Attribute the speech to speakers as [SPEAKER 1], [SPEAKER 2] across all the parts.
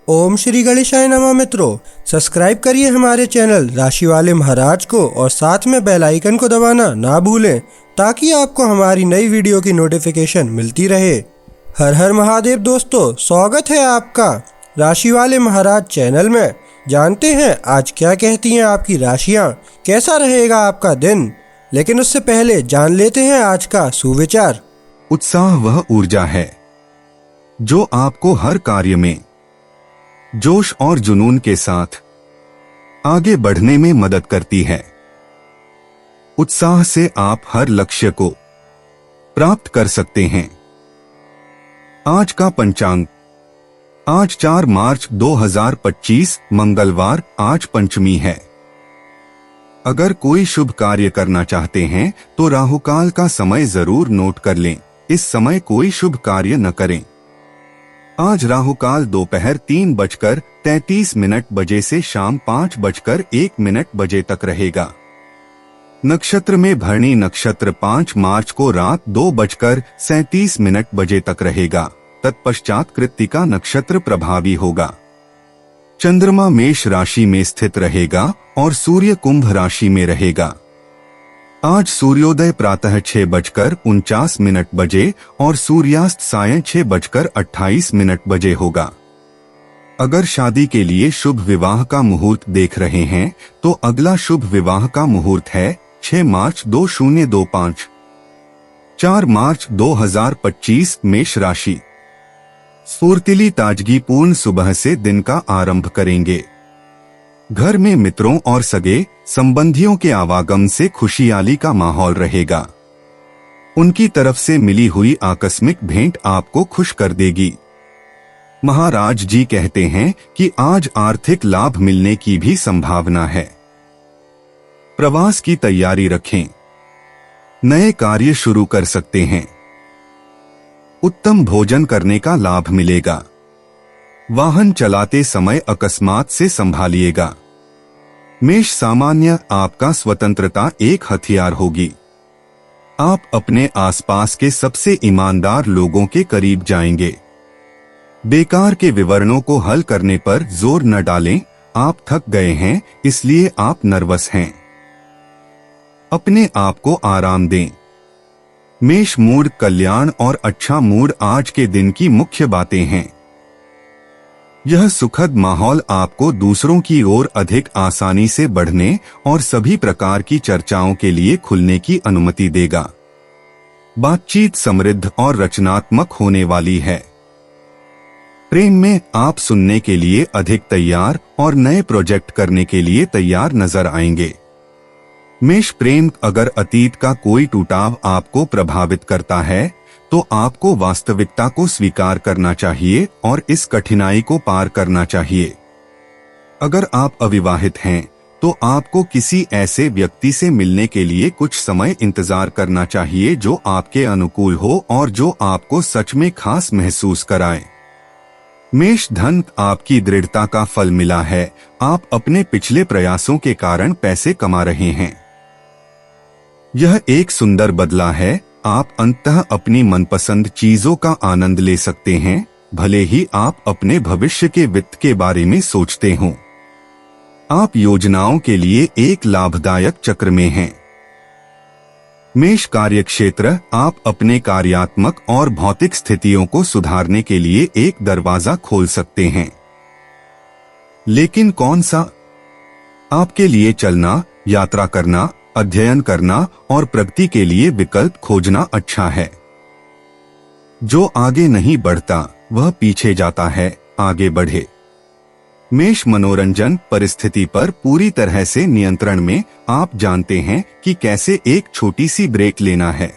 [SPEAKER 1] ओम श्री गणेशाय नमः। मित्रों, सब्सक्राइब करिए हमारे चैनल राशि वाले महाराज को और साथ में बेल आइकन को दबाना ना भूलें ताकि आपको हमारी नई वीडियो की नोटिफिकेशन मिलती रहे। हर हर महादेव दोस्तों, स्वागत है आपका राशि वाले महाराज चैनल में। जानते हैं आज क्या कहती हैं आपकी राशियां, कैसा रहेगा आपका दिन। लेकिन उससे पहले जान लेते हैं आज का सुविचार।
[SPEAKER 2] उत्साह वह ऊर्जा है जो आपको हर कार्य में जोश और जुनून के साथ आगे बढ़ने में मदद करती है। उत्साह से आप हर लक्ष्य को प्राप्त कर सकते हैं। आज का पंचांग, आज 4 मार्च 2025 मंगलवार, आज पंचमी है। अगर कोई शुभ कार्य करना चाहते हैं तो राहुकाल का समय जरूर नोट कर लें। इस समय कोई शुभ कार्य न करें। आज राहुकाल दोपहर 3:33 बजे से शाम 5:01 बजे तक रहेगा। नक्षत्र में भरणी नक्षत्र 5 मार्च को रात 2:37 बजे तक रहेगा। तत्पश्चात कृत्तिका नक्षत्र प्रभावी होगा। चंद्रमा मेष राशि में स्थित रहेगा और सूर्य कुंभ राशि में रहेगा। आज सूर्योदय प्रातः 6:49 बजे और सूर्यास्त सायं 6:28 बजे होगा। अगर शादी के लिए शुभ विवाह का मुहूर्त देख रहे हैं तो अगला शुभ विवाह का मुहूर्त है 6 मार्च 2025। 4 मार्च 2025 मेष राशि। स्फूर्तिली ताजगी पूर्ण सुबह से दिन का आरंभ करेंगे। घर में मित्रों और सगे संबंधियों के आवागम से खुशहाली का माहौल रहेगा। उनकी तरफ से मिली हुई आकस्मिक भेंट आपको खुश कर देगी। महाराज जी कहते हैं कि आज आर्थिक लाभ मिलने की भी संभावना है। प्रवास की तैयारी रखें। नए कार्य शुरू कर सकते हैं। उत्तम भोजन करने का लाभ मिलेगा। वाहन चलाते समय अकस्मात से संभालिएगा। मेष सामान्य, आपका स्वतंत्रता एक हथियार होगी। आप अपने आसपास के सबसे ईमानदार लोगों के करीब जाएंगे। बेकार के विवरणों को हल करने पर जोर न डालें। आप थक गए हैं इसलिए आप नर्वस हैं। अपने आप को आराम दें। मेष मूड, कल्याण और अच्छा मूड आज के दिन की मुख्य बातें हैं। यह सुखद माहौल आपको दूसरों की ओर अधिक आसानी से बढ़ने और सभी प्रकार की चर्चाओं के लिए खुलने की अनुमति देगा। बातचीत समृद्ध और रचनात्मक होने वाली है। प्रेम में आप सुनने के लिए अधिक तैयार और नए प्रोजेक्ट करने के लिए तैयार नजर आएंगे। मेष प्रेम, अगर अतीत का कोई टूटाव आपको प्रभावित करता है तो आपको वास्तविकता को स्वीकार करना चाहिए और इस कठिनाई को पार करना चाहिए। अगर आप अविवाहित हैं तो आपको किसी ऐसे व्यक्ति से मिलने के लिए कुछ समय इंतजार करना चाहिए जो आपके अनुकूल हो और जो आपको सच में खास महसूस कराए। मेष धन, आपकी दृढ़ता का फल मिला है। आप अपने पिछले प्रयासों के कारण पैसे कमा रहे हैं। यह एक सुंदर बदला है। आप अंततः अपनी मनपसंद चीजों का आनंद ले सकते हैं, भले ही आप अपने भविष्य के वित्त के बारे में सोचते हों। आप योजनाओं के लिए एक लाभदायक चक्र में हैं। मेष कार्यक्षेत्र, आप अपने कार्यात्मक और भौतिक स्थितियों को सुधारने के लिए एक दरवाजा खोल सकते हैं। लेकिन कौन सा? आपके लिए चलना, यात्रा करना, अध्ययन करना और प्रगति के लिए विकल्प खोजना अच्छा है। जो आगे नहीं बढ़ता वह पीछे जाता है, आगे बढ़े। मेष मनोरंजन, परिस्थिति पर पूरी तरह से नियंत्रण में। आप जानते हैं कि कैसे एक छोटी सी ब्रेक लेना है।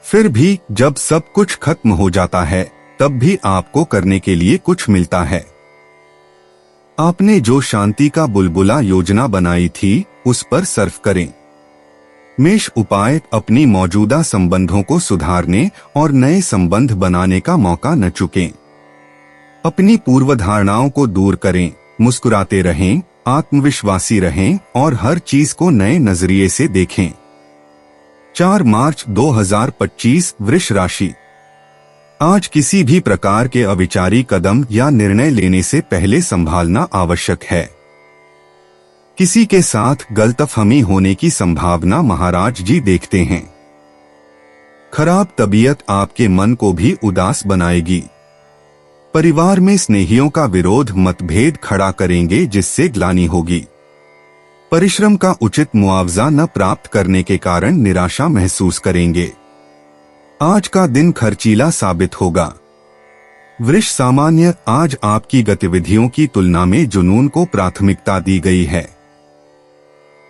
[SPEAKER 2] फिर भी जब सब कुछ खत्म हो जाता है तब भी आपको करने के लिए कुछ मिलता है। आपने जो शांति का बुलबुला योजना बनाई थी उस पर सर्फ करें। मेष उपाय, अपनी मौजूदा संबंधों को सुधारने और नए संबंध बनाने का मौका न चुकें। अपनी पूर्वधारणाओं को दूर करें, मुस्कुराते रहें, आत्मविश्वासी रहें और हर चीज को नए नजरिए से देखें। 4 मार्च 2025 वृष राशि। आज किसी भी प्रकार के अविचारी कदम या निर्णय लेने से पहले संभालना आवश्यक है। किसी के साथ गलतफहमी होने की संभावना महाराज जी देखते हैं। खराब तबीयत आपके मन को भी उदास बनाएगी। परिवार में स्नेहियों का विरोध मतभेद खड़ा करेंगे, जिससे ग्लानि होगी। परिश्रम का उचित मुआवजा न प्राप्त करने के कारण निराशा महसूस करेंगे। आज का दिन खर्चीला साबित होगा। वृष सामान्य, आज आपकी गतिविधियों की तुलना में जुनून को प्राथमिकता दी गई है।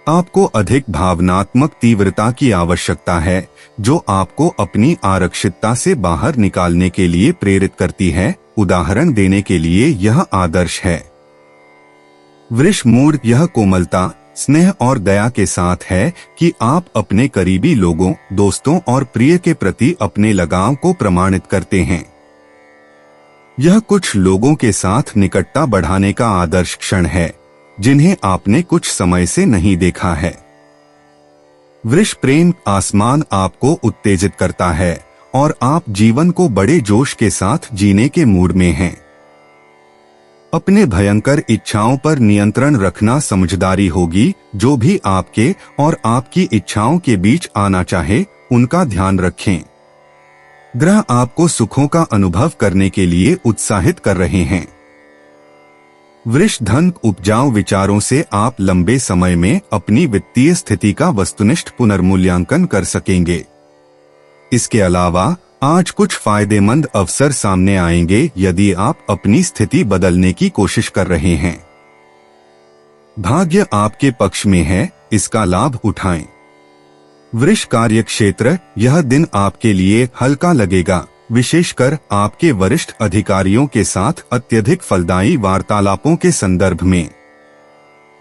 [SPEAKER 2] आपको अधिक भावनात्मक तीव्रता की आवश्यकता है, जो आपको अपनी आरक्षितता से बाहर निकालने के लिए प्रेरित करती है। उदाहरण देने के लिए यह आदर्श है। वृष मूड यह कोमलता, स्नेह और दया के साथ है कि आप अपने करीबी लोगों, दोस्तों और प्रिय के प्रति अपने लगाव को प्रमाणित करते हैं। यह कुछ लोगों के साथ निकटता बढ़ाने का आदर्श क्षण है, जिन्हें आपने कुछ समय से नहीं देखा है। वृष प्रेम आसमान आपको उत्तेजित करता है और आप जीवन को बड़े जोश के साथ जीने के मूड में हैं। अपने भयंकर इच्छाओं पर नियंत्रण रखना समझदारी होगी। जो भी आपके और आपकी इच्छाओं के बीच आना चाहे, उनका ध्यान रखें। ग्रह आपको सुखों का अनुभव करने के लिए उत्साहित कर रहे हैं। वृष धन उपजाऊ विचारों से आप लंबे समय में अपनी वित्तीय स्थिति का वस्तुनिष्ठ पुनर्मूल्यांकन कर सकेंगे। इसके अलावा आज कुछ फायदेमंद अवसर सामने आएंगे यदि आप अपनी स्थिति बदलने की कोशिश कर रहे हैं। भाग्य आपके पक्ष में है, इसका लाभ उठाएं। वृष कार्य क्षेत्र, यह दिन आपके लिए हल्का लगेगा, विशेषकर आपके वरिष्ठ अधिकारियों के साथ अत्यधिक फलदायी वार्तालापों के संदर्भ में।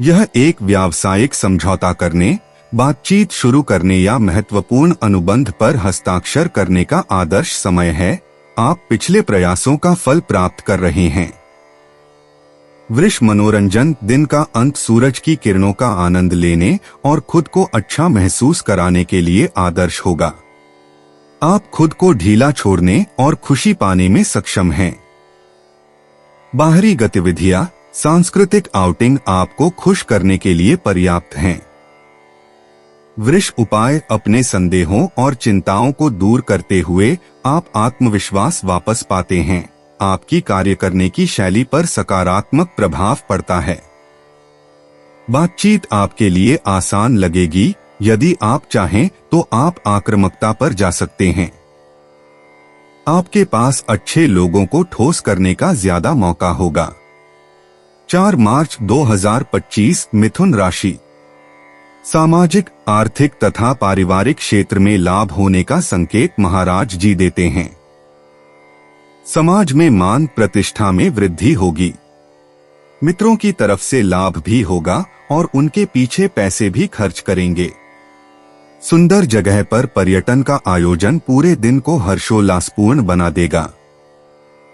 [SPEAKER 2] यह एक व्यावसायिक समझौता करने, बातचीत शुरू करने या महत्वपूर्ण अनुबंध पर हस्ताक्षर करने का आदर्श समय है। आप पिछले प्रयासों का फल प्राप्त कर रहे हैं। वृष मनोरंजन, दिन का अंत सूरज की किरणों का आनंद लेने और खुद को अच्छा महसूस कराने के लिए आदर्श होगा। आप खुद को ढीला छोड़ने और खुशी पाने में सक्षम हैं। बाहरी गतिविधियां, सांस्कृतिक आउटिंग आपको खुश करने के लिए पर्याप्त हैं। वृष उपाय, अपने संदेहों और चिंताओं को दूर करते हुए आप आत्मविश्वास वापस पाते हैं। आपकी कार्य करने की शैली पर सकारात्मक प्रभाव पड़ता है। बातचीत आपके लिए आसान लगेगी। यदि आप चाहें तो आप आक्रामकता पर जा सकते हैं। आपके पास अच्छे लोगों को ठोस करने का ज्यादा मौका होगा। 4 मार्च 2025 मिथुन राशि। सामाजिक, आर्थिक तथा पारिवारिक क्षेत्र में लाभ होने का संकेत महाराज जी देते हैं। समाज में मान प्रतिष्ठा में वृद्धि होगी। मित्रों की तरफ से लाभ भी होगा और उनके पीछे पैसे भी खर्च करेंगे। सुंदर जगह पर पर्यटन का आयोजन पूरे दिन को हर्षोल्लासपूर्ण बना देगा।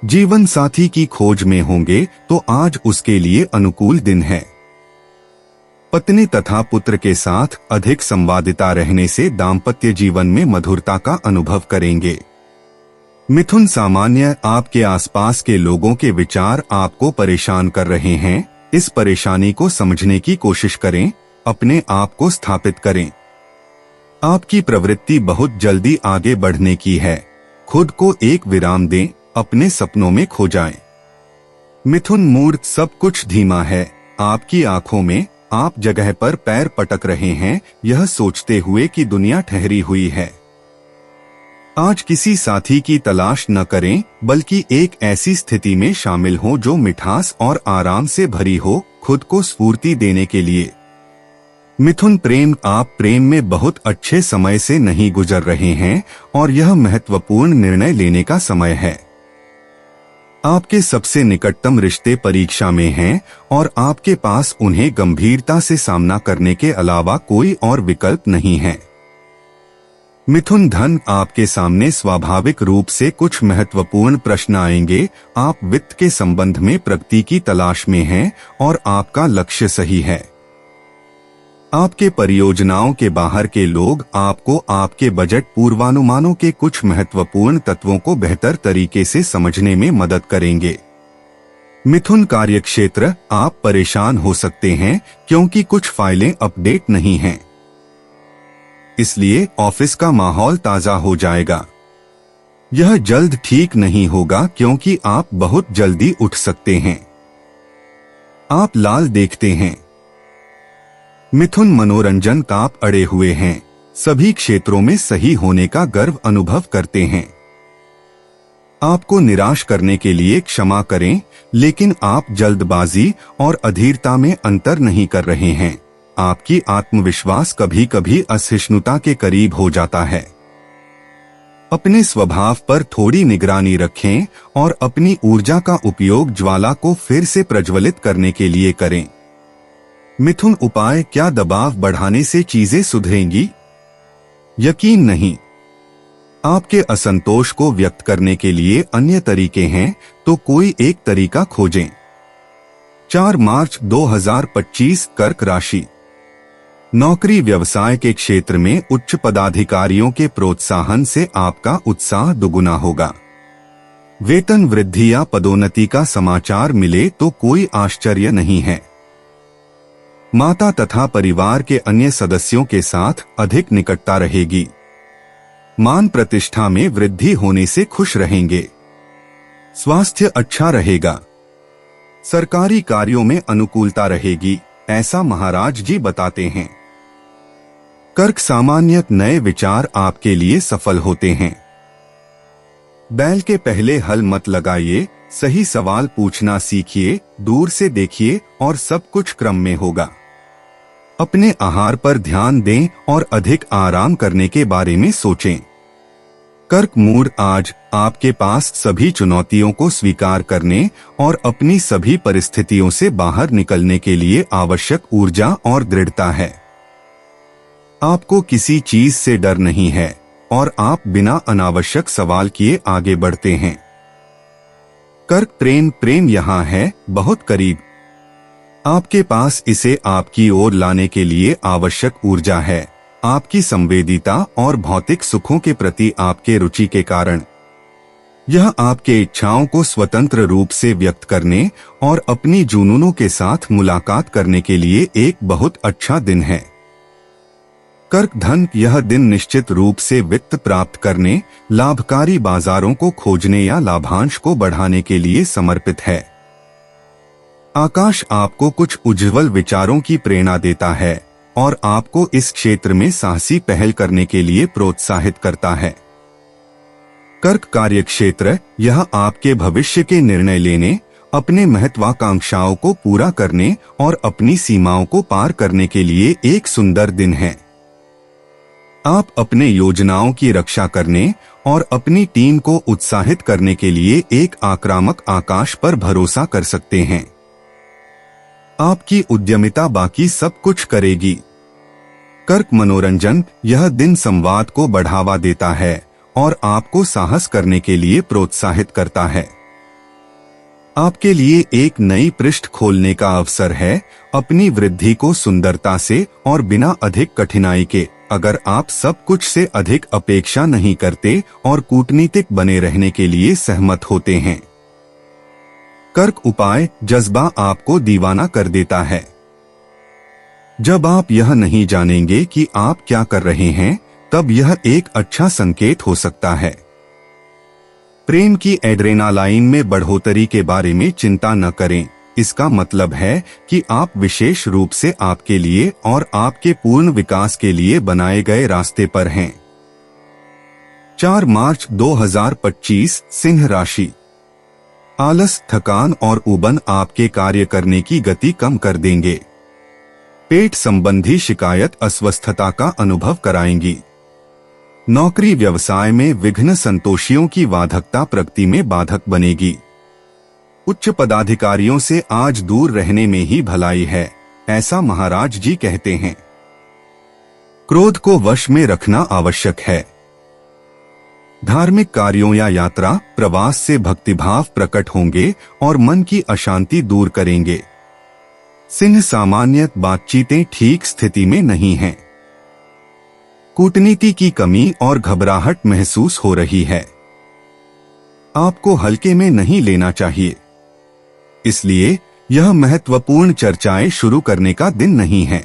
[SPEAKER 2] जीवन साथी की खोज में होंगे तो आज उसके लिए अनुकूल दिन है। पत्नी तथा पुत्र के साथ अधिक संवादिता रहने से दाम्पत्य जीवन में मधुरता का अनुभव करेंगे। मिथुन सामान्य, आपके आसपास के लोगों के विचार आपको परेशान कर रहे हैं। इस परेशानी को समझने की कोशिश करें, अपने आप को स्थापित करें। आपकी प्रवृत्ति बहुत जल्दी आगे बढ़ने की है। खुद को एक विराम दें, अपने सपनों में खो जाएं। मिथुन मूड, सब कुछ धीमा है। आपकी आंखों में आप जगह पर पैर पटक रहे हैं, यह सोचते हुए कि दुनिया ठहरी हुई है। आज किसी साथी की तलाश न करें, बल्कि एक ऐसी स्थिति में शामिल हो जो मिठास और आराम से भरी हो, खुद को स्फूर्ति देने के लिए। मिथुन प्रेम, आप प्रेम में बहुत अच्छे समय से नहीं गुजर रहे हैं और यह महत्वपूर्ण निर्णय लेने का समय है। आपके सबसे निकटतम रिश्ते परीक्षा में हैं और आपके पास उन्हें गंभीरता से सामना करने के अलावा कोई और विकल्प नहीं है। मिथुन धन, आपके सामने स्वाभाविक रूप से कुछ महत्वपूर्ण प्रश्न आएंगे। आप वित्त के संबंध में प्रगति की तलाश में हैं और आपका लक्ष्य सही है। आपके परियोजनाओं के बाहर के लोग आपको आपके बजट पूर्वानुमानों के कुछ महत्वपूर्ण तत्वों को बेहतर तरीके से समझने में मदद करेंगे। मिथुन कार्यक्षेत्र, आप परेशान हो सकते हैं क्योंकि कुछ फाइलें अपडेट नहीं हैं। इसलिए ऑफिस का माहौल ताजा हो जाएगा। यह जल्द ठीक नहीं होगा क्योंकि आप बहुत जल्दी उठ सकते हैं। आप लाल देखते हैं। मिथुन मनोरंजन ताप अड़े हुए हैं। सभी क्षेत्रों में सही होने का गर्व अनुभव करते हैं। आपको निराश करने के लिए क्षमा करें, लेकिन आप जल्दबाजी और अधीरता में अंतर नहीं कर रहे हैं। आपकी आत्मविश्वास कभी कभी असहिष्णुता के करीब हो जाता है। अपने स्वभाव पर थोड़ी निगरानी रखें और अपनी ऊर्जा का उपयोग ज्वाला को फिर से प्रज्वलित करने के लिए करें। मिथुन उपाय, क्या दबाव बढ़ाने से चीजें सुधरेंगी? यकीन नहीं। आपके असंतोष को व्यक्त करने के लिए अन्य तरीके हैं, तो कोई एक तरीका खोजें। 4 मार्च 2025 कर्क राशि। नौकरी व्यवसाय के क्षेत्र में उच्च पदाधिकारियों के प्रोत्साहन से आपका उत्साह दुगुना होगा। वेतन वृद्धि या पदोन्नति का समाचार मिले तो कोई आश्चर्य नहीं है। माता तथा परिवार के अन्य सदस्यों के साथ अधिक निकटता रहेगी। मान प्रतिष्ठा में वृद्धि होने से खुश रहेंगे। स्वास्थ्य अच्छा रहेगा। सरकारी कार्यों में अनुकूलता रहेगी, ऐसा महाराज जी बताते हैं। कर्क सामान्य नए विचार आपके लिए सफल होते हैं। बैल के पहले हल मत लगाइए, सही सवाल पूछना सीखिए, दूर से देखिए और सब कुछ क्रम में होगा। अपने आहार पर ध्यान दें और अधिक आराम करने के बारे में सोचें। कर्क मूड, आज आपके पास सभी चुनौतियों को स्वीकार करने और अपनी सभी परिस्थितियों से बाहर निकलने के लिए आवश्यक ऊर्जा और दृढ़ता है। आपको किसी चीज से डर नहीं है और आप बिना अनावश्यक सवाल किए आगे बढ़ते हैं। कर्क प्रेम यहाँ है, बहुत करीब। आपके पास इसे आपकी ओर लाने के लिए आवश्यक ऊर्जा है। आपकी संवेदीता और भौतिक सुखों के प्रति आपके रुचि के कारण यह आपके इच्छाओं को स्वतंत्र रूप से व्यक्त करने और अपनी जुनूनों के साथ मुलाकात करने के लिए एक बहुत अच्छा दिन है। कर्क धन, यह दिन निश्चित रूप से वित्त प्राप्त करने, लाभकारी बाजारों को खोजने या लाभांश को बढ़ाने के लिए समर्पित है। आकाश आपको कुछ उज्ज्वल विचारों की प्रेरणा देता है और आपको इस क्षेत्र में साहसी पहल करने के लिए प्रोत्साहित करता है। कर्क कार्यक्षेत्र, यह आपके भविष्य के निर्णय लेने, अपने महत्वाकांक्षाओं को पूरा करने और अपनी सीमाओं को पार करने के लिए एक सुंदर दिन है। आप अपने योजनाओं की रक्षा करने और अपनी टीम को उत्साहित करने के लिए एक आक्रामक आकाश पर भरोसा कर सकते हैं। आपकी उद्यमिता बाकी सब कुछ करेगी। कर्क मनोरंजन, यह दिन संवाद को बढ़ावा देता है और आपको साहस करने के लिए प्रोत्साहित करता है। आपके लिए एक नई पृष्ठ खोलने का अवसर है, अपनी वृद्धि को सुंदरता से और बिना अधिक कठिनाई के। अगर आप सब कुछ से अधिक अपेक्षा नहीं करते और कूटनीतिक बने रहने के लिए सहमत होते हैं। कर्क उपाय, जज्बा आपको दीवाना कर देता है। जब आप यह नहीं जानेंगे कि आप क्या कर रहे हैं, तब यह एक अच्छा संकेत हो सकता है। प्रेम की एड्रेनालाइन में बढ़ोतरी के बारे में चिंता न करें। इसका मतलब है कि आप विशेष रूप से आपके लिए और आपके पूर्ण विकास के लिए बनाए गए रास्ते पर हैं। 4 मार्च 2025 सिंह राशि। आलस, थकान और ऊबन आपके कार्य करने की गति कम कर देंगे। पेट संबंधी शिकायत अस्वस्थता का अनुभव कराएंगी। नौकरी व्यवसाय में विघ्न संतोषियों की बाधकता प्रगति में बाधक बनेगी। उच्च पदाधिकारियों से आज दूर रहने में ही भलाई है, ऐसा महाराज जी कहते हैं। क्रोध को वश में रखना आवश्यक है। धार्मिक कार्यों या यात्रा, प्रवास से भक्तिभाव प्रकट होंगे और मन की अशांति दूर करेंगे। सिंह सामान्य बातचीतें ठीक स्थिति में नहीं हैं। कूटनीति की कमी और घबराहट महसूस हो रही है। आपको हल्के में नहीं लेना चाहिए, इसलिए यह महत्वपूर्ण चर्चाएं शुरू करने का दिन नहीं है।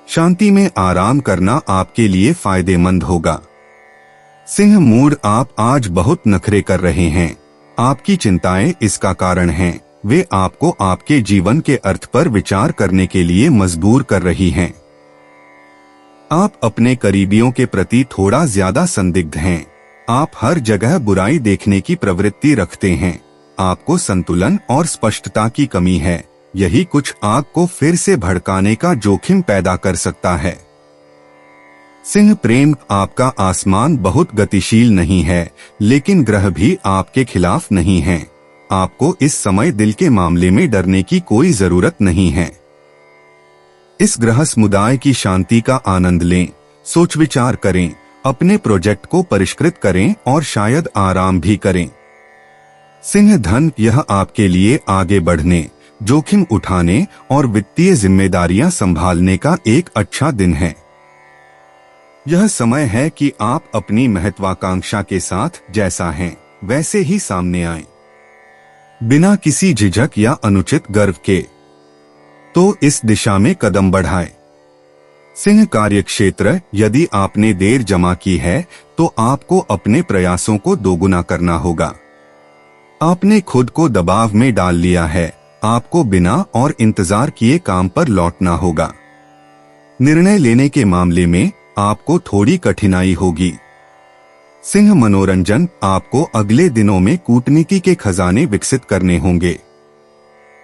[SPEAKER 2] शांति में आराम करना आपके लिए फायदेमंद होगा। सिंह मूड, आप आज बहुत नखरे कर रहे हैं। आपकी चिंताएं इसका कारण हैं। वे आपको आपके जीवन के अर्थ पर विचार करने के लिए मजबूर कर रही हैं। आप अपने करीबियों के प्रति थोड़ा ज्यादा संदिग्ध हैं। आप हर जगह बुराई देखने की प्रवृत्ति रखते हैं। आपको संतुलन और स्पष्टता की कमी है। यही कुछ आग को फिर से भड़काने का जोखिम पैदा कर सकता है। सिंह प्रेम, आपका आसमान बहुत गतिशील नहीं है, लेकिन ग्रह भी आपके खिलाफ नहीं हैं। आपको इस समय दिल के मामले में डरने की कोई जरूरत नहीं है। इस ग्रह समुदाय की शांति का आनंद लें, सोच विचार करें, अपने प्रोजेक्ट को परिष्कृत करें और शायद आराम भी करें। सिंह धन, यह आपके लिए आगे बढ़ने, जोखिम उठाने और वित्तीय जिम्मेदारियां संभालने का एक अच्छा दिन है। यह समय है कि आप अपनी महत्वाकांक्षा के साथ जैसा हैं, वैसे ही सामने आएं, बिना किसी झिझक या अनुचित गर्व के। तो इस दिशा में कदम बढ़ाएं। सिंह कार्यक्षेत्र, यदि आपने देर जमा की है तो आपको अपने प्रयासों को दोगुना करना होगा। आपने खुद को दबाव में डाल लिया है। आपको बिना और इंतजार किए काम पर लौटना होगा। निर्णय लेने के मामले में आपको थोड़ी कठिनाई होगी। सिंह मनोरंजन, आपको अगले दिनों में कूटनीति के खजाने विकसित करने होंगे।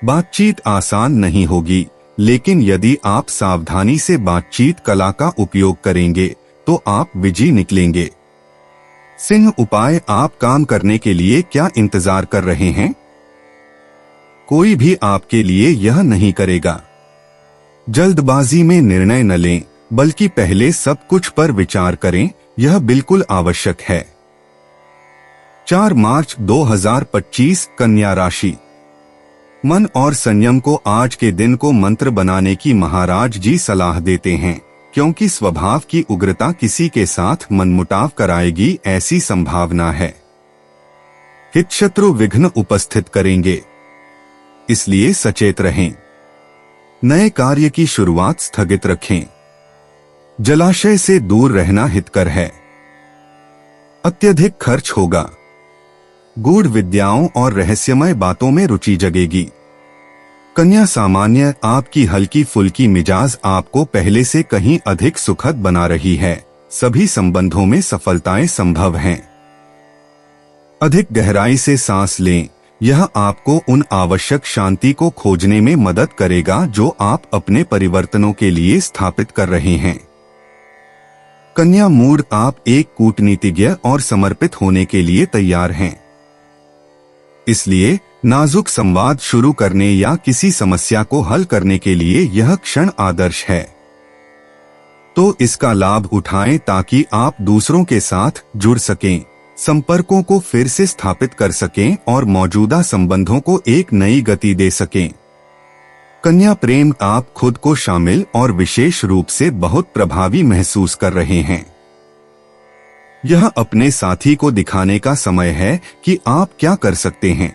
[SPEAKER 2] बातचीत आसान नहीं होगी, लेकिन यदि आप सावधानी से बातचीत कला का उपयोग करेंगे तो आप विजयी निकलेंगे। सिंह उपाय, आप काम करने के लिए क्या इंतजार कर रहे हैं? कोई भी आपके लिए यह नहीं करेगा। जल्दबाजी में निर्णय न लें, बल्कि पहले सब कुछ पर विचार करें। यह बिल्कुल आवश्यक है। 4 मार्च 2025 कन्या राशि। मन और संयम को आज के दिन को मंत्र बनाने की महाराज जी सलाह देते हैं, क्योंकि स्वभाव की उग्रता किसी के साथ मनमुटाव कराएगी, ऐसी संभावना है। हितशत्रु विघ्न उपस्थित करेंगे, इसलिए सचेत रहें। नए कार्य की शुरुआत स्थगित रखें। जलाशय से दूर रहना हितकर है। अत्यधिक खर्च होगा। गूढ़ विद्याओं और रहस्यमय बातों में रुचि जगेगी। कन्या सामान्य, आपकी हल्की फुल्की मिजाज आपको पहले से कहीं अधिक सुखद बना रही है। सभी संबंधों में सफलताएं संभव हैं। अधिक गहराई से सांस लें। यह आपको उन आवश्यक शांति को खोजने में मदद करेगा जो आप अपने परिवर्तनों के लिए स्थापित कर रहे हैं। कन्या मूड, आप एक कूटनीतिज्ञ और समर्पित होने के लिए तैयार हैं। इसलिए नाजुक संवाद शुरू करने या किसी समस्या को हल करने के लिए यह क्षण आदर्श है। तो इसका लाभ उठाएं ताकि आप दूसरों के साथ जुड़ सकें, संपर्कों को फिर से स्थापित कर सकें और मौजूदा संबंधों को एक नई गति दे सकें। कन्या प्रेम, आप खुद को शामिल और विशेष रूप से बहुत प्रभावी महसूस कर रहे हैं। यह अपने साथी को दिखाने का समय है कि आप क्या कर सकते हैं।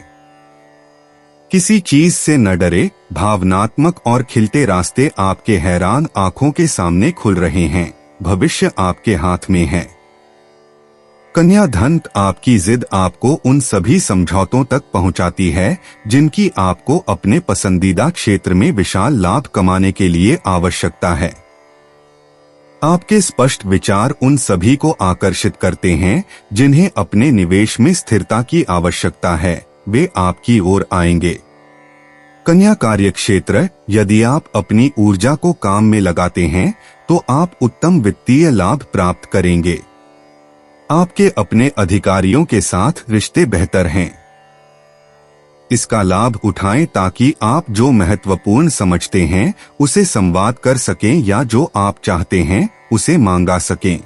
[SPEAKER 2] किसी चीज से न डरे। भावनात्मक और खिलते रास्ते आपके हैरान आंखों के सामने खुल रहे हैं। भविष्य आपके हाथ में है। कन्या धन, आपकी जिद आपको उन सभी समझौतों तक पहुंचाती है जिनकी आपको अपने पसंदीदा क्षेत्र में विशाल लाभ कमाने के लिए आवश्यकता है। आपके स्पष्ट विचार उन सभी को आकर्षित करते हैं जिन्हें अपने निवेश में स्थिरता की आवश्यकता है। वे आपकी ओर आएंगे। कन्या कार्यक्षेत्र, यदि आप अपनी ऊर्जा को काम में लगाते हैं तो आप उत्तम वित्तीय लाभ प्राप्त करेंगे। आपके अपने अधिकारियों के साथ रिश्ते बेहतर हैं। इसका लाभ उठाएं ताकि आप जो महत्वपूर्ण समझते हैं उसे संवाद कर सकें या जो आप चाहते हैं उसे मांगा सकें।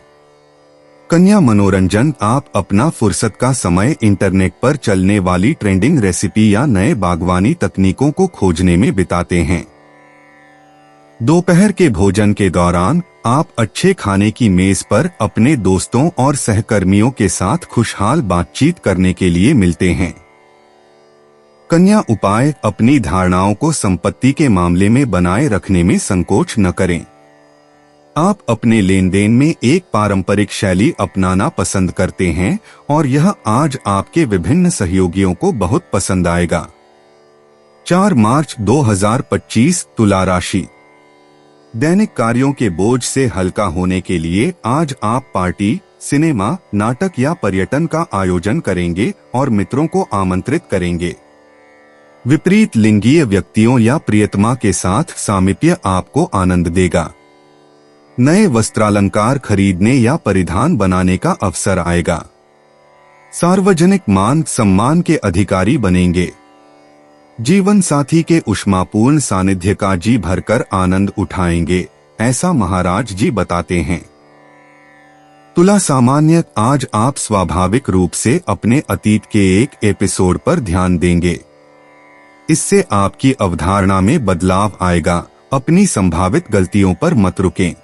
[SPEAKER 2] कन्या मनोरंजन, आप अपना फुर्सत का समय इंटरनेट पर चलने वाली ट्रेंडिंग रेसिपी या नए बागवानी तकनीकों को खोजने में बिताते हैं। दोपहर के भोजन के दौरान आप अच्छे खाने की मेज पर अपने दोस्तों और सहकर्मियों के साथ खुशहाल बातचीत करने के लिए मिलते हैं। कन्या उपाय, अपनी धारणाओं को संपत्ति के मामले में बनाए रखने में संकोच न करें। आप अपने लेन देन में एक पारंपरिक शैली अपनाना पसंद करते हैं और यह आज आपके विभिन्न सहयोगियों को बहुत पसंद आएगा। 4 मार्च 2025, तुला राशि। दैनिक कार्यों के बोझ से हल्का होने के लिए आज आप पार्टी, सिनेमा, नाटक या पर्यटन का आयोजन करेंगे और मित्रों को आमंत्रित करेंगे। विपरीत लिंगीय व्यक्तियों या प्रियतमा के साथ सामीप्य आपको आनंद देगा। नए वस्त्रालंकार खरीदने या परिधान बनाने का अवसर आएगा। सार्वजनिक मान सम्मान के अधिकारी बनेंगे। जीवन साथी के ऊष्मापूर्ण सानिध्य का जी भरकर आनंद उठाएंगे, ऐसा महाराज जी बताते हैं। तुला सामान्य, आज आप स्वाभाविक रूप से अपने अतीत के एक एपिसोड पर ध्यान देंगे। इससे आपकी अवधारणा में बदलाव आएगा। अपनी संभावित गलतियों पर मत रुकें।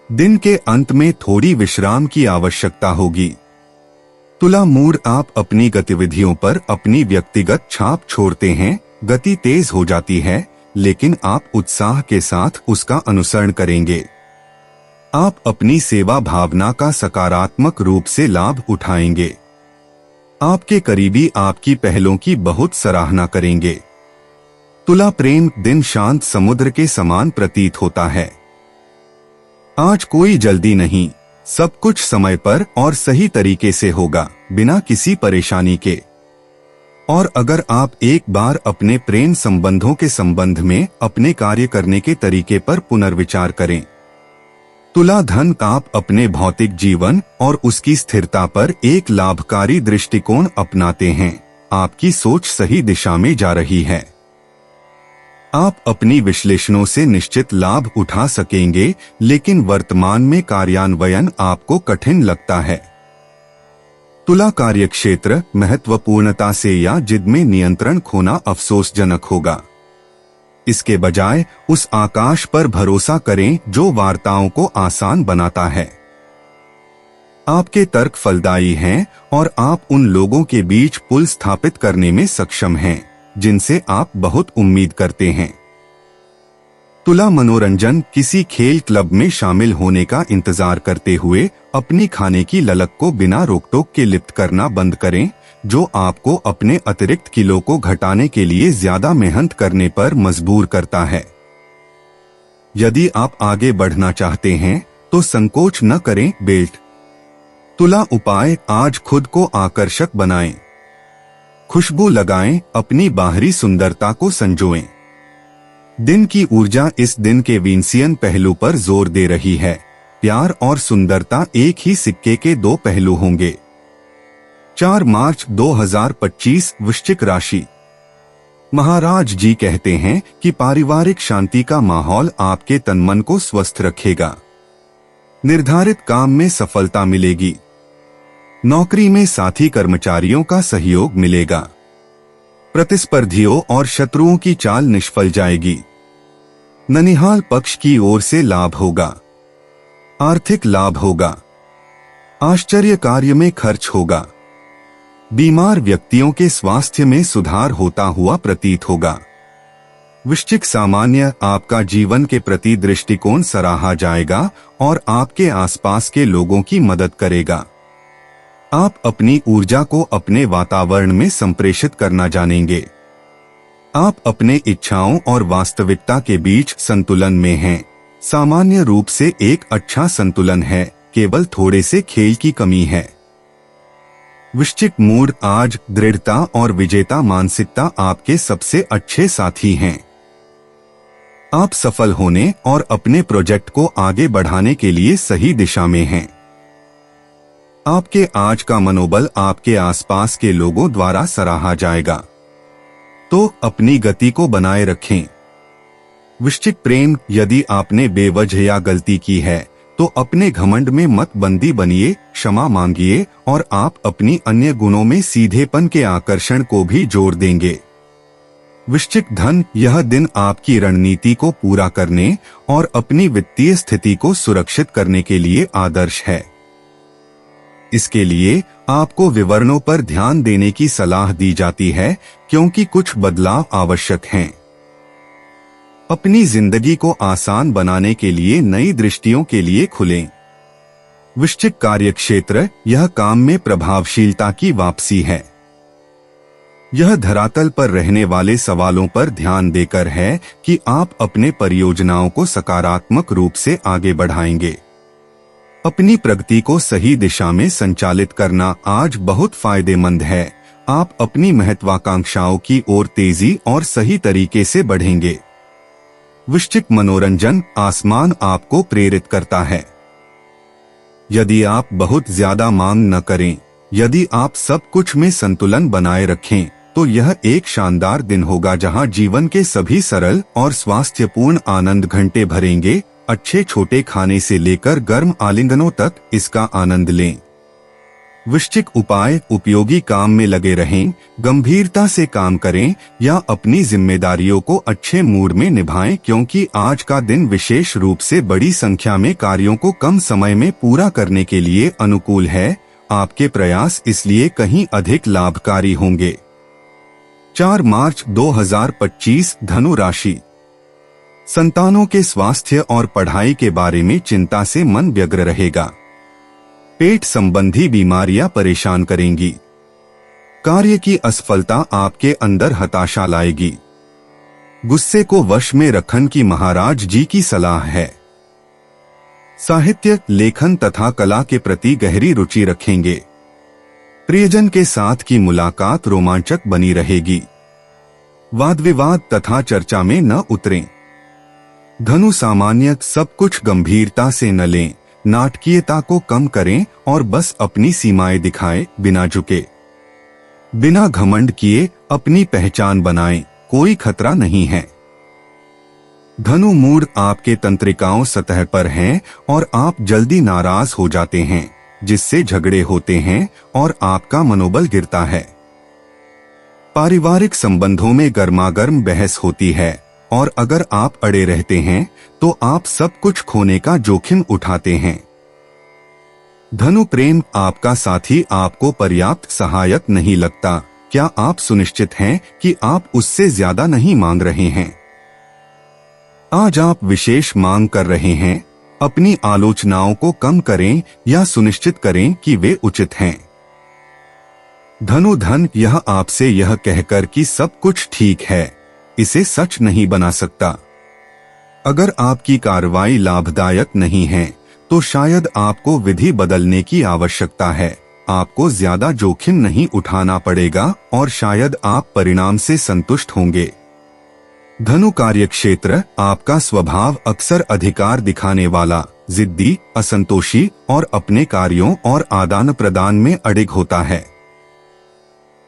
[SPEAKER 2] दिन के अंत में थोड़ी विश्राम की आवश्यकता होगी। तुला मूड, आप अपनी गतिविधियों पर अपनी व्यक्तिगत छाप छोड़ते हैं। गति तेज हो जाती है, लेकिन आप उत्साह के साथ उसका अनुसरण करेंगे। आप अपनी सेवा भावना का सकारात्मक रूप से लाभ उठाएंगे। आपके करीबी आपकी पहलों की बहुत सराहना करेंगे। तुला प्रेम, दिन शांत समुद्र के समान प्रतीत होता है। आज कोई जल्दी नहीं, सब कुछ समय पर और सही तरीके से होगा, बिना किसी परेशानी के। और अगर आप एक बार अपने प्रेम संबंधों के संबंध में अपने कार्य करने के तरीके पर पुनर्विचार करें। तुला धन, आप अपने भौतिक जीवन और उसकी स्थिरता पर एक लाभकारी दृष्टिकोण अपनाते हैं। आपकी सोच सही दिशा में जा रही है। आप अपनी विश्लेषणों से निश्चित लाभ उठा सकेंगे, लेकिन वर्तमान में कार्यान्वयन आपको कठिन लगता है। तुला कार्यक्षेत्र, महत्वपूर्णता से या जिद में नियंत्रण खोना अफसोसजनक होगा। इसके बजाय उस आकाश पर भरोसा करें जो वार्ताओं को आसान बनाता है। आपके तर्क फलदायी हैं और आप उन लोगों के बीच पुल स्थापित करने में सक्षम हैं जिनसे आप बहुत उम्मीद करते हैं। तुला मनोरंजन, किसी खेल क्लब में शामिल होने का इंतजार करते हुए अपनी खाने की ललक को बिना रोकटोक के लिप्त करना बंद करें, जो आपको अपने अतिरिक्त किलो को घटाने के लिए ज्यादा मेहनत करने पर मजबूर करता है। यदि आप आगे बढ़ना चाहते हैं तो संकोच न करें। बेल्ट। तुला उपाय, आज खुद को आकर्षक बनाएं। खुशबू लगाएं, अपनी बाहरी सुंदरता को संजोएं। दिन की ऊर्जा इस दिन के विंसियन पहलू पर जोर दे रही है। प्यार और सुंदरता एक ही सिक्के के दो पहलू होंगे। 4 मार्च 2025, वृश्चिक राशि। महाराज जी कहते हैं कि पारिवारिक शांति का माहौल आपके तनमन को स्वस्थ रखेगा। निर्धारित काम में सफलता मिलेगी। नौकरी में साथी कर्मचारियों का सहयोग मिलेगा। प्रतिस्पर्धियों और शत्रुओं की चाल निष्फल जाएगी। ननिहाल पक्ष की ओर से लाभ होगा। आर्थिक लाभ होगा। आश्चर्य कार्य में खर्च होगा। बीमार व्यक्तियों के स्वास्थ्य में सुधार होता हुआ प्रतीत होगा। वृश्चिक सामान्य, आपका जीवन के प्रति दृष्टिकोण सराहा जाएगा और आपके आसपास के लोगों की मदद करेगा। आप अपनी ऊर्जा को अपने वातावरण में संप्रेषित करना जानेंगे। आप अपने इच्छाओं और वास्तविकता के बीच संतुलन में हैं। सामान्य रूप से एक अच्छा संतुलन है, केवल थोड़े से खेल की कमी है। वृश्चिक मूड, आज दृढ़ता और विजेता मानसिकता आपके सबसे अच्छे साथी हैं। आप सफल होने और अपने प्रोजेक्ट को आगे बढ़ाने के लिए सही दिशा में हैं। आपके आज का मनोबल आपके आसपास के लोगों द्वारा सराहा जाएगा, तो अपनी गति को बनाए रखें। वृश्चिक प्रेम, यदि आपने बेवजह गलती की है तो अपने घमंड में मत बंदी बनिए, क्षमा मांगिए और आप अपनी अन्य गुणों में सीधेपन के आकर्षण को भी जोड़ देंगे। वृश्चिक धन, यह दिन आपकी रणनीति को पूरा करने और अपनी वित्तीय स्थिति को सुरक्षित करने के लिए आदर्श है। इसके लिए आपको विवरणों पर ध्यान देने की सलाह दी जाती है क्योंकि कुछ बदलाव आवश्यक हैं। अपनी जिंदगी को आसान बनाने के लिए नई दृष्टियों के लिए खुलें। वृश्चिक कार्यक्षेत्र, यह काम में प्रभावशीलता की वापसी है। यह धरातल पर रहने वाले सवालों पर ध्यान देकर है कि आप अपने परियोजनाओं को सकारात्मक रूप से आगे बढ़ाएंगे। अपनी प्रगति को सही दिशा में संचालित करना आज बहुत फायदेमंद है। आप अपनी महत्वाकांक्षाओं की ओर तेजी और सही तरीके से बढ़ेंगे। वृश्चिक मनोरंजन, आसमान आपको प्रेरित करता है। यदि आप बहुत ज्यादा मांग न करें, यदि आप सब कुछ में संतुलन बनाए रखें, तो यह एक शानदार दिन होगा जहां जीवन के सभी सरल और स्वास्थ्यपूर्ण आनंद घंटे भरेंगे। अच्छे छोटे खाने से लेकर गर्म आलिंगनों तक इसका आनंद लें। वृश्चिक उपाय, उपयोगी काम में लगे रहें, गंभीरता से काम करें या अपनी जिम्मेदारियों को अच्छे मूड में निभाएं क्योंकि आज का दिन विशेष रूप से बड़ी संख्या में कार्यों को कम समय में पूरा करने के लिए अनुकूल है। आपके प्रयास इसलिए कहीं अधिक लाभकारी होंगे। 4 मार्च 2025, धनु राशि। संतानों के स्वास्थ्य और पढ़ाई के बारे में चिंता से मन व्यग्र रहेगा। पेट संबंधी बीमारियां परेशान करेंगी। कार्य की असफलता आपके अंदर हताशा लाएगी। गुस्से को वश में रखने की महाराज जी की सलाह है। साहित्य, लेखन तथा कला के प्रति गहरी रुचि रखेंगे। प्रियजन के साथ की मुलाकात रोमांचक बनी रहेगी। वाद विवाद तथा चर्चा में न उतरें। धनु सामान्य, सब कुछ गंभीरता से न लें, नाटकीयता को कम करें और बस अपनी सीमाएं दिखाएं, बिना झुके, बिना घमंड किए अपनी पहचान बनाएं, कोई खतरा नहीं है। धनु मूड, आपके तंत्रिकाओं सतह पर हैं और आप जल्दी नाराज हो जाते हैं, जिससे झगड़े होते हैं और आपका मनोबल गिरता है। पारिवारिक संबंधों में गर्मागर्म बहस होती है और अगर आप अड़े रहते हैं तो आप सब कुछ खोने का जोखिम उठाते हैं। धनु प्रेम, आपका साथी आपको पर्याप्त सहायक नहीं लगता। क्या आप सुनिश्चित हैं कि आप उससे ज्यादा नहीं मांग रहे हैं? आज आप विशेष मांग कर रहे हैं। अपनी आलोचनाओं को कम करें या सुनिश्चित करें कि वे उचित हैं। धनु धन, यह आपसे यह कहकर कि सब कुछ ठीक है, इसे सच नहीं बना सकता। अगर आपकी कार्रवाई लाभदायक नहीं है तो शायद आपको विधि बदलने की आवश्यकता है। आपको ज्यादा जोखिम नहीं उठाना पड़ेगा और शायद आप परिणाम से संतुष्ट होंगे। धनु कार्यक्षेत्र, आपका स्वभाव अक्सर अधिकार दिखाने वाला, जिद्दी, असंतोषी और अपने कार्यों और आदान प्रदान में अडिग होता है।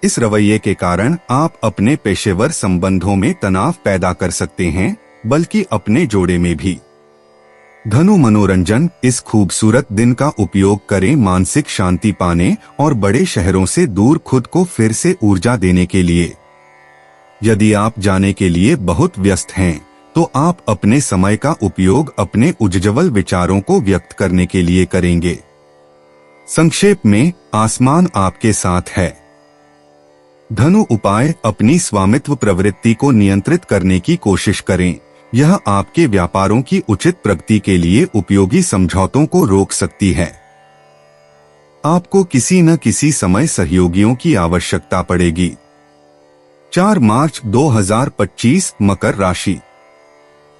[SPEAKER 2] इस रवैये के कारण आप अपने पेशेवर संबंधों में तनाव पैदा कर सकते हैं, बल्कि अपने जोड़े में भी। धनु मनोरंजन, इस खूबसूरत दिन का उपयोग करें मानसिक शांति पाने और बड़े शहरों से दूर खुद को फिर से ऊर्जा देने के लिए। यदि आप जाने के लिए बहुत व्यस्त हैं, तो आप अपने समय का उपयोग अपने उज्ज्वल विचारों को व्यक्त करने के लिए करेंगे। संक्षेप में, आसमान आपके साथ है। धनु उपाय, अपनी स्वामित्व प्रवृत्ति को नियंत्रित करने की कोशिश करें। यह आपके व्यापारों की उचित प्रगति के लिए उपयोगी समझौतों को रोक सकती है। आपको किसी न किसी समय सहयोगियों की आवश्यकता पड़ेगी। 4 मार्च 2025, मकर राशि।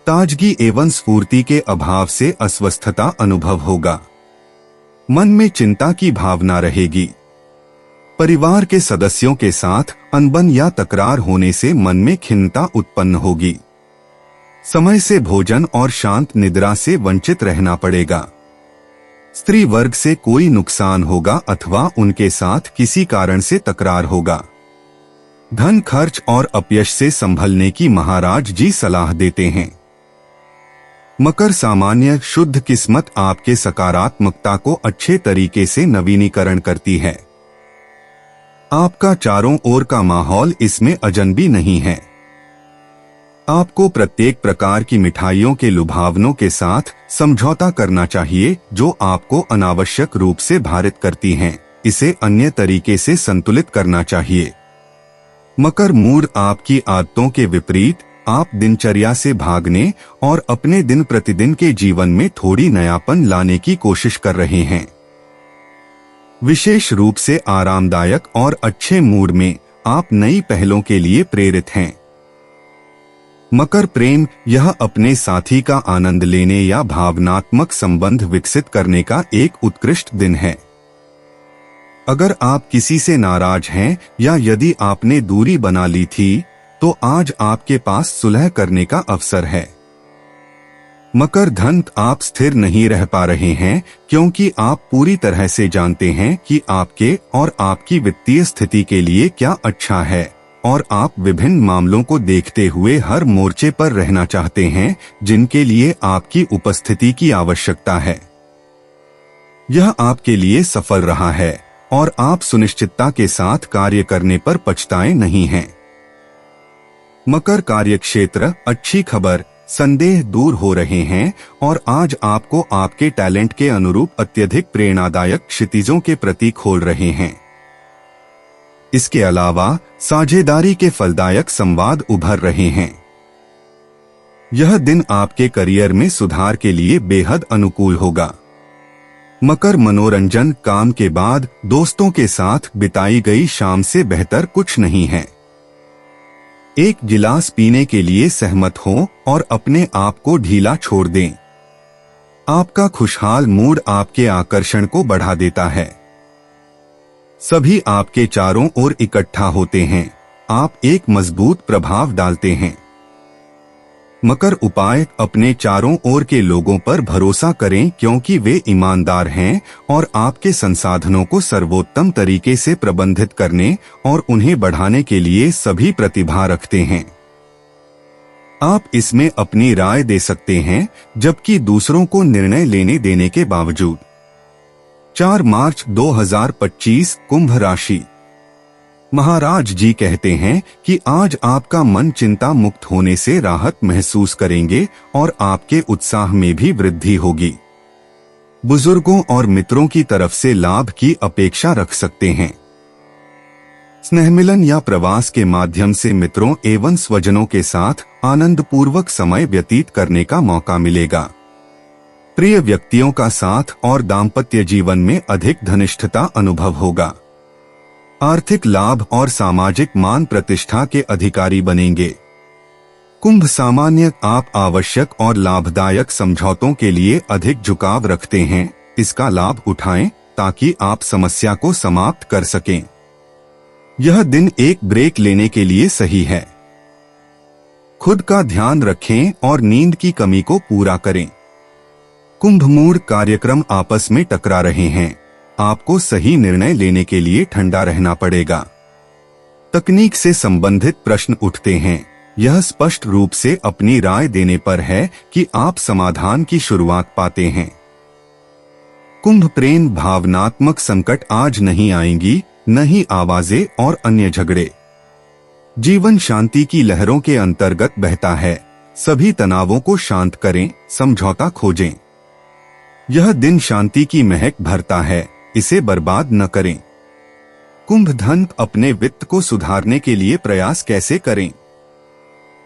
[SPEAKER 2] ताजगी एवं स्फूर्ति के अभाव से अस्वस्थता अनुभव होगा। मन में चिंता की भावना रहेगी। परिवार के सदस्यों के साथ अनबन या तकरार होने से मन में खिन्नता उत्पन्न होगी। समय से भोजन और शांत निद्रा से वंचित रहना पड़ेगा। स्त्री वर्ग से कोई नुकसान होगा अथवा उनके साथ किसी कारण से तकरार होगा। धन खर्च और अपयश से संभलने की महाराज जी सलाह देते हैं। मकर सामान्य शुद्ध किस्मत आपके सकारात्मकता को अच्छे तरीके से नवीनीकरण करती है। आपका चारों ओर का माहौल इसमें अजनबी नहीं है। आपको प्रत्येक प्रकार की मिठाइयों के लुभावनों के साथ समझौता करना चाहिए जो आपको अनावश्यक रूप से भारित करती हैं। इसे अन्य तरीके से संतुलित करना चाहिए। मकर मूड आपकी आदतों के विपरीत आप दिनचर्या से भागने और अपने दिन प्रतिदिन के जीवन में थोड़ी नयापन लाने की कोशिश कर रहे हैं। विशेष रूप से आरामदायक और अच्छे मूड में आप नई पहलों के लिए प्रेरित हैं। मकर प्रेम यह अपने साथी का आनंद लेने या भावनात्मक संबंध विकसित करने का एक उत्कृष्ट दिन है। अगर आप किसी से नाराज हैं या यदि आपने दूरी बना ली थी तो आज आपके पास सुलह करने का अवसर है। मकर धन आप स्थिर नहीं रह पा रहे हैं क्योंकि आप पूरी तरह से जानते हैं कि आपके और आपकी वित्तीय स्थिति के लिए क्या अच्छा है और आप विभिन्न मामलों को देखते हुए हर मोर्चे पर रहना चाहते हैं जिनके लिए आपकी उपस्थिति की आवश्यकता है। यह आपके लिए सफल रहा है और आप सुनिश्चितता के साथ कार्य करने पर पछताए नहीं हैं। मकर कार्यक्षेत्र अच्छी खबर, संदेह दूर हो रहे हैं और आज आपको आपके टैलेंट के अनुरूप अत्यधिक प्रेरणादायक क्षितिजों के प्रतीक खोल रहे हैं। इसके अलावा साझेदारी के फलदायक संवाद उभर रहे हैं। यह दिन आपके करियर में सुधार के लिए बेहद अनुकूल होगा। मकर मनोरंजन काम के बाद दोस्तों के साथ बिताई गई शाम से बेहतर कुछ नहीं है। एक गिलास पीने के लिए सहमत हों और अपने आप को ढीला छोड़ दें। आपका खुशहाल मूड आपके आकर्षण को बढ़ा देता है। सभी आपके चारों ओर इकट्ठा होते हैं। आप एक मजबूत प्रभाव डालते हैं। मकर उपाय अपने चारों ओर के लोगों पर भरोसा करें क्योंकि वे ईमानदार हैं और आपके संसाधनों को सर्वोत्तम तरीके से प्रबंधित करने और उन्हें बढ़ाने के लिए सभी प्रतिभा रखते हैं। आप इसमें अपनी राय दे सकते हैं जबकि दूसरों को निर्णय लेने देने के बावजूद। 4 मार्च 2025 कुंभ राशि। महाराज जी कहते हैं कि आज आपका मन चिंता मुक्त होने से राहत महसूस करेंगे और आपके उत्साह में भी वृद्धि होगी। बुजुर्गों और मित्रों की तरफ से लाभ की अपेक्षा रख सकते हैं। स्नेहमिलन या प्रवास के माध्यम से मित्रों एवं स्वजनों के साथ आनंदपूर्वक समय व्यतीत करने का मौका मिलेगा। प्रिय व्यक्तियों का साथ और दाम्पत्य जीवन में अधिक घनिष्ठता अनुभव होगा। आर्थिक लाभ और सामाजिक मान प्रतिष्ठा के अधिकारी बनेंगे। कुंभ सामान्य आप आवश्यक और लाभदायक समझौतों के लिए अधिक झुकाव रखते हैं। इसका लाभ उठाएं ताकि आप समस्या को समाप्त कर सकें। यह दिन एक ब्रेक लेने के लिए सही है। खुद का ध्यान रखें और नींद की कमी को पूरा करें। कुंभ मूड कार्यक्रम आपस में टकरा रहे हैं। आपको सही निर्णय लेने के लिए ठंडा रहना पड़ेगा। तकनीक से संबंधित प्रश्न उठते हैं। यह स्पष्ट रूप से अपनी राय देने पर है कि आप समाधान की शुरुआत पाते हैं। कुंभ प्रेम भावनात्मक संकट आज नहीं आएंगी, न ही आवाजें और अन्य झगड़े। जीवन शांति की लहरों के अंतर्गत बहता है। सभी तनावों को शांत करें, समझौता खोजें। यह दिन शांति की महक भरता है, इसे बर्बाद न करें। कुंभ धन अपने वित्त को सुधारने के लिए प्रयास कैसे करें?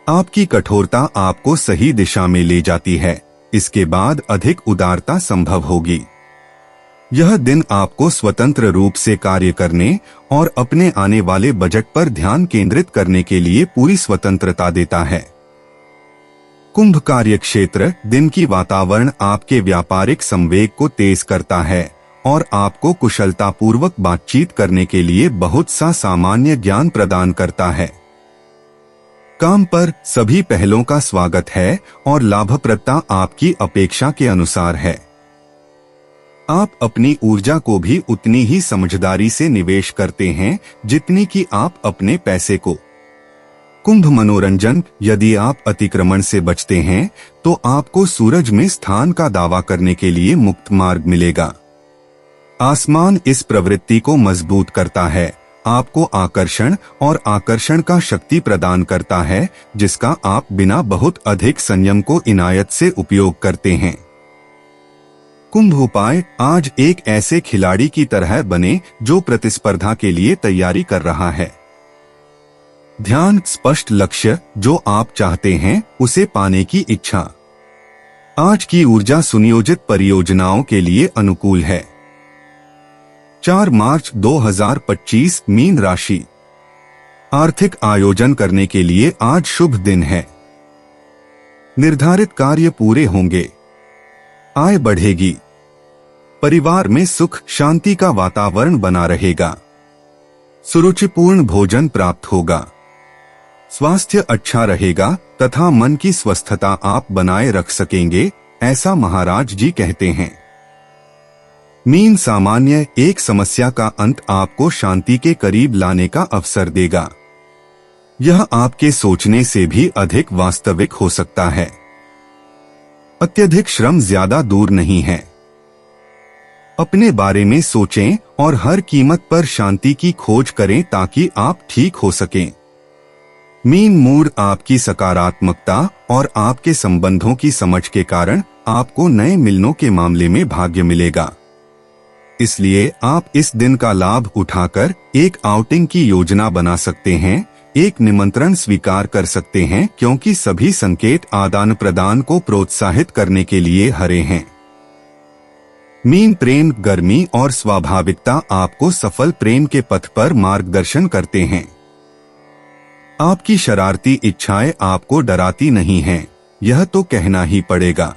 [SPEAKER 2] आपकी कठोरता आपको सही दिशा में ले जाती है। इसके बाद अधिक उदारता संभव होगी। यह दिन आपको स्वतंत्र रूप से कार्य करने और अपने आने वाले बजट पर ध्यान केंद्रित करने के लिए पूरी स्वतंत्रता देता है। कुंभ कार्यक्षेत्र दिन की वातावरण आपके व्यापारिक संवेग को तेज करता है और आपको कुशलतापूर्वक बातचीत करने के लिए बहुत सा सामान्य ज्ञान प्रदान करता है। काम पर सभी पहलों का स्वागत है और लाभप्रदता आपकी अपेक्षा के अनुसार है। आप अपनी ऊर्जा को भी उतनी ही समझदारी से निवेश करते हैं जितनी कि आप अपने पैसे को। कुंभ मनोरंजन। यदि आप अतिक्रमण से बचते हैं तो आपको सूरज में स्थान का दावा करने के लिए मुक्त मार्ग मिलेगा। आसमान इस प्रवृत्ति को मजबूत करता है, आपको आकर्षण और आकर्षण का शक्ति प्रदान करता है, जिसका आप बिना बहुत अधिक संयम को इनायत से उपयोग करते हैं। कुंभ उपाय। आज एक ऐसे खिलाड़ी की तरह बने जो प्रतिस्पर्धा के लिए तैयारी कर रहा है। ध्यान, स्पष्ट लक्ष्य, जो आप चाहते हैं उसे पाने की इच्छा। आज की ऊर्जा सुनियोजित परियोजनाओं के लिए अनुकूल है। 4 मार्च 2025 मीन राशि। आर्थिक आयोजन करने के लिए आज शुभ दिन है। निर्धारित कार्य पूरे होंगे। आय बढ़ेगी। परिवार में सुख शांति का वातावरण बना रहेगा। सुरुचिपूर्ण भोजन प्राप्त होगा। स्वास्थ्य अच्छा रहेगा तथा मन की स्वस्थता आप बनाए रख सकेंगे, ऐसा महाराज जी कहते हैं। मीन सामान्य एक समस्या का अंत आपको शांति के करीब लाने का अवसर देगा। यह आपके सोचने से भी अधिक वास्तविक हो सकता है। अत्यधिक श्रम ज्यादा दूर नहीं है। अपने बारे में सोचें और हर कीमत पर शांति की खोज करें ताकि आप ठीक हो सकें। Mean mood. आपकी सकारात्मकता और आपके संबंधों की समझ के कारण आपको नए मिलनों के मामले में भाग्य मिलेगा। इसलिए आप इस दिन का लाभ उठाकर एक आउटिंग की योजना बना सकते हैं, एक निमंत्रण स्वीकार कर सकते हैं, क्योंकि सभी संकेत आदान प्रदान को प्रोत्साहित करने के लिए हरे हैं। मीन प्रेम। गर्मी और स्वाभाविकता आपको सफल प्रेम के पथ पर मार्गदर्शन करते हैं। आपकी शरारती इच्छाएं आपको डराती नहीं हैं, यह तो कहना ही पड़ेगा।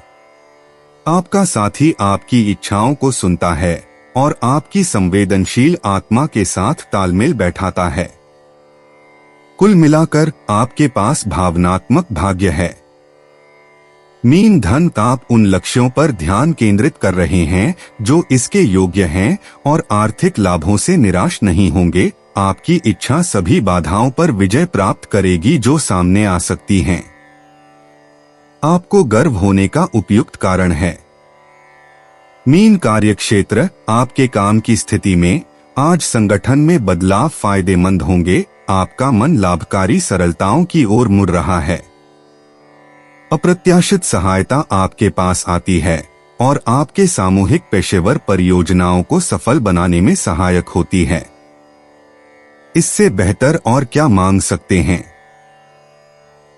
[SPEAKER 2] आपका साथी आपकी इच्छाओं को सुनता है और आपकी संवेदनशील आत्मा के साथ तालमेल बैठाता है। कुल मिलाकर आपके पास भावनात्मक भाग्य है। मीन धन। आप उन लक्ष्यों पर ध्यान केंद्रित कर रहे हैं जो इसके योग्य हैं और आर्थिक लाभों से निराश नहीं होंगे। आपकी इच्छा सभी बाधाओं पर विजय प्राप्त करेगी जो सामने आ सकती हैं। आपको गर्व होने का उपयुक्त कारण है। मीन कार्यक्षेत्र। आपके काम की स्थिति में आज संगठन में बदलाव फायदेमंद होंगे। आपका मन लाभकारी सरलताओं की ओर मुड़ रहा है। अप्रत्याशित सहायता आपके पास आती है और आपके सामूहिक पेशेवर परियोजनाओं को सफल बनाने में सहायक होती है। इससे बेहतर और क्या मांग सकते हैं।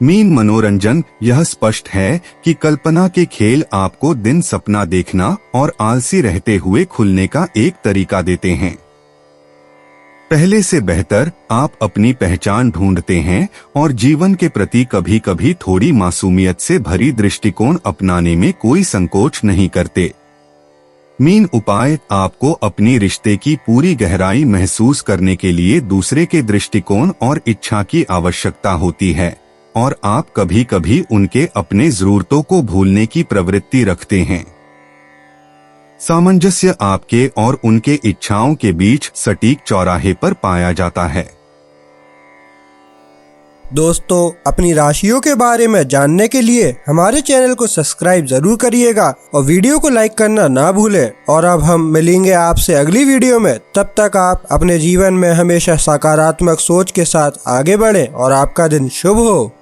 [SPEAKER 2] मीन मनोरंजन। यह स्पष्ट है कि कल्पना के खेल आपको दिन सपना देखना और आलसी रहते हुए खुलने का एक तरीका देते हैं। पहले से बेहतर आप अपनी पहचान ढूंढते हैं और जीवन के प्रति कभी कभी थोड़ी मासूमियत से भरी दृष्टिकोण अपनाने में कोई संकोच नहीं करते। मीन उपाय। आपको अपनी रिश्ते की पूरी गहराई महसूस करने के लिए दूसरे के दृष्टिकोण और इच्छा की आवश्यकता होती है और आप कभी कभी उनके अपने जरूरतों को भूलने की प्रवृत्ति रखते हैं। सामंजस्य आपके और उनके इच्छाओं के बीच सटीक चौराहे पर पाया जाता है।
[SPEAKER 1] दोस्तों, अपनी राशियों के बारे में जानने के लिए हमारे चैनल को सब्सक्राइब जरूर करिएगा और वीडियो को लाइक करना ना भूलें। और अब हम मिलेंगे आपसे अगली वीडियो में। तब तक आप अपने जीवन में हमेशा सकारात्मक सोच के साथ आगे बढ़ें और आपका दिन शुभ हो।